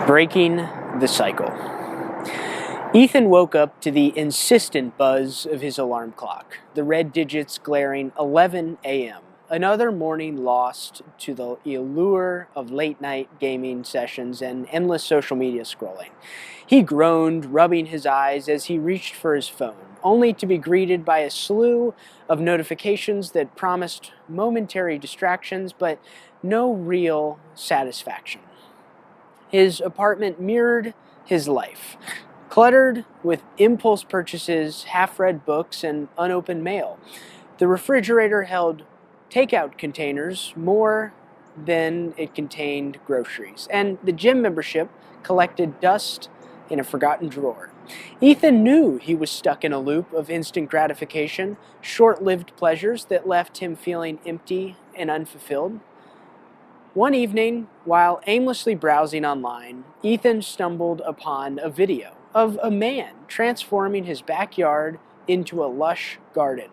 Breaking the cycle. Ethan woke up to the insistent buzz of his alarm clock, the red digits glaring 11 a.m., another morning lost to the allure of late-night gaming sessions and endless social media scrolling. He groaned, rubbing his eyes as he reached for his phone, only to be greeted by a slew of notifications that promised momentary distractions but no real satisfaction. His apartment mirrored his life, cluttered with impulse purchases, half-read books, and unopened mail. The refrigerator held takeout containers more than it contained groceries, and the gym membership collected dust in a forgotten drawer. Ethan knew he was stuck in a loop of instant gratification, short-lived pleasures that left him feeling empty and unfulfilled. One evening, while aimlessly browsing online, Ethan stumbled upon a video of a man transforming his backyard into a lush garden.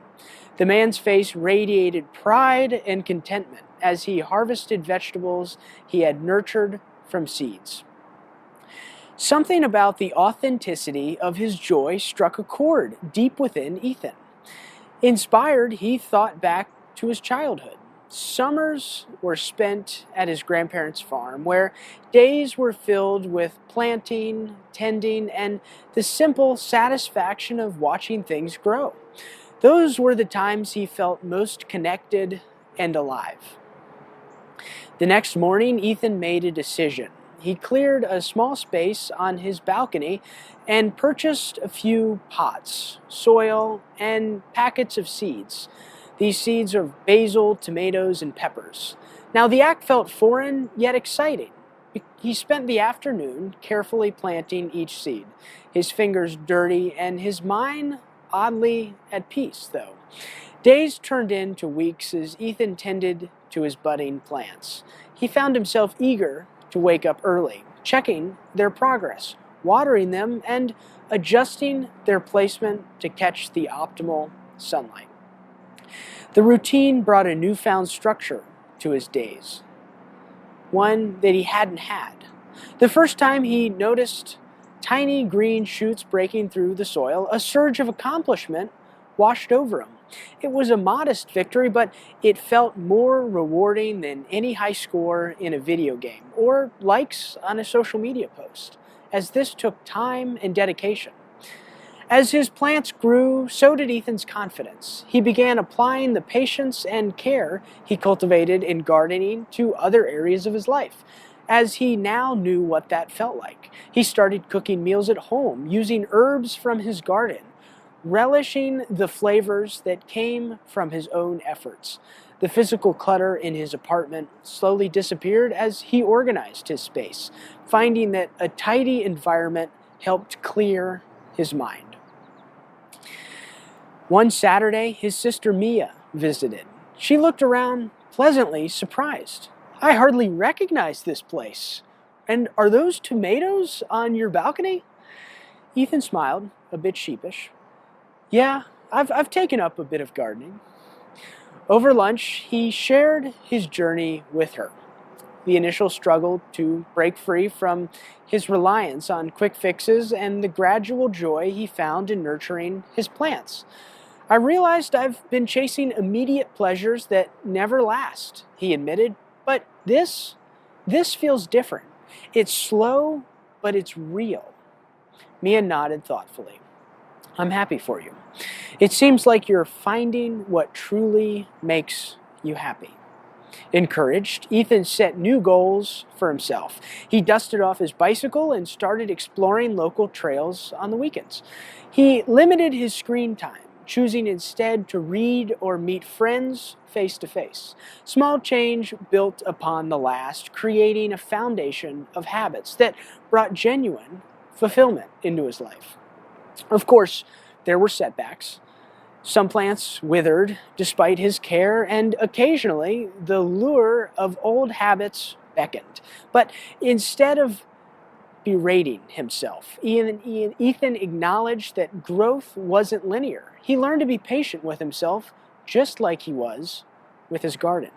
The man's face radiated pride and contentment as he harvested vegetables he had nurtured from seeds. Something about the authenticity of his joy struck a chord deep within Ethan. Inspired, he thought back to his childhood. Summers were spent at his grandparents' farm, where days were filled with planting, tending, and the simple satisfaction of watching things grow. Those were the times he felt most connected and alive. The next morning, Ethan made a decision. He cleared a small space on his balcony and purchased a few pots, soil, and packets of seeds. These seeds are basil, tomatoes, and peppers. Now, the act felt foreign, yet exciting. He spent the afternoon carefully planting each seed, his fingers dirty and his mind oddly at peace, though. Days turned into weeks as Ethan tended to his budding plants. He found himself eager to wake up early, checking their progress, watering them, and adjusting their placement to catch the optimal sunlight. The routine brought a newfound structure to his days, one that he hadn't had. The first time he noticed tiny green shoots breaking through the soil, a surge of accomplishment washed over him. It was a modest victory, but it felt more rewarding than any high score in a video game or likes on a social media post, as this took time and dedication. As his plants grew, so did Ethan's confidence. He began applying the patience and care he cultivated in gardening to other areas of his life, as he now knew what that felt like. He started cooking meals at home, using herbs from his garden, relishing the flavors that came from his own efforts. The physical clutter in his apartment slowly disappeared as he organized his space, finding that a tidy environment helped clear his mind. One Saturday, his sister Mia visited. She looked around pleasantly surprised. "I hardly recognize this place. And are those tomatoes on your balcony?" Ethan smiled, a bit sheepish. "Yeah, I've taken up a bit of gardening." Over lunch, he shared his journey with her. The initial struggle to break free from his reliance on quick fixes and the gradual joy he found in nurturing his plants. "I realized I've been chasing immediate pleasures that never last," he admitted, "but this feels different. It's slow, but it's real." Mia nodded thoughtfully. "I'm happy for you. It seems like you're finding what truly makes you happy." Encouraged, Ethan set new goals for himself. He dusted off his bicycle and started exploring local trails on the weekends. He limited his screen time, choosing instead to read or meet friends face to face. Small change built upon the last, creating a foundation of habits that brought genuine fulfillment into his life. Of course, there were setbacks. Some plants withered despite his care, and occasionally the lure of old habits beckoned. But instead of berating himself, Ethan acknowledged that growth wasn't linear. He learned to be patient with himself, just like he was with his garden.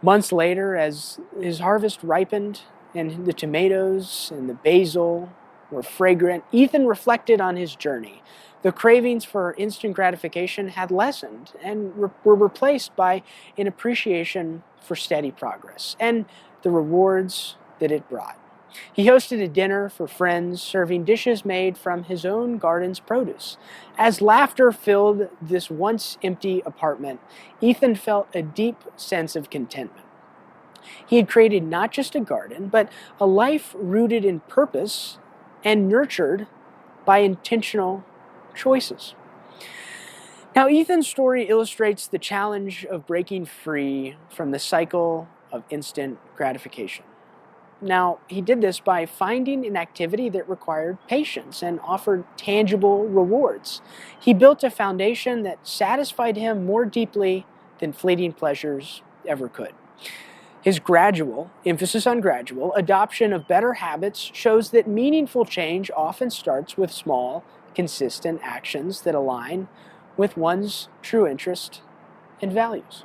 Months later, as his harvest ripened and the tomatoes and the basil were fragrant, Ethan reflected on his journey. The cravings for instant gratification had lessened and were replaced by an appreciation for steady progress and the rewards that it brought. He hosted a dinner for friends, serving dishes made from his own garden's produce. As laughter filled this once empty apartment, Ethan felt a deep sense of contentment. He had created not just a garden, but a life rooted in purpose and nurtured by intentional choices. Now, Ethan's story illustrates the challenge of breaking free from the cycle of instant gratification. Now, he did this by finding an activity that required patience and offered tangible rewards. He built a foundation that satisfied him more deeply than fleeting pleasures ever could. His gradual, emphasis on gradual, adoption of better habits shows that meaningful change often starts with small, consistent actions that align with one's true interest and values.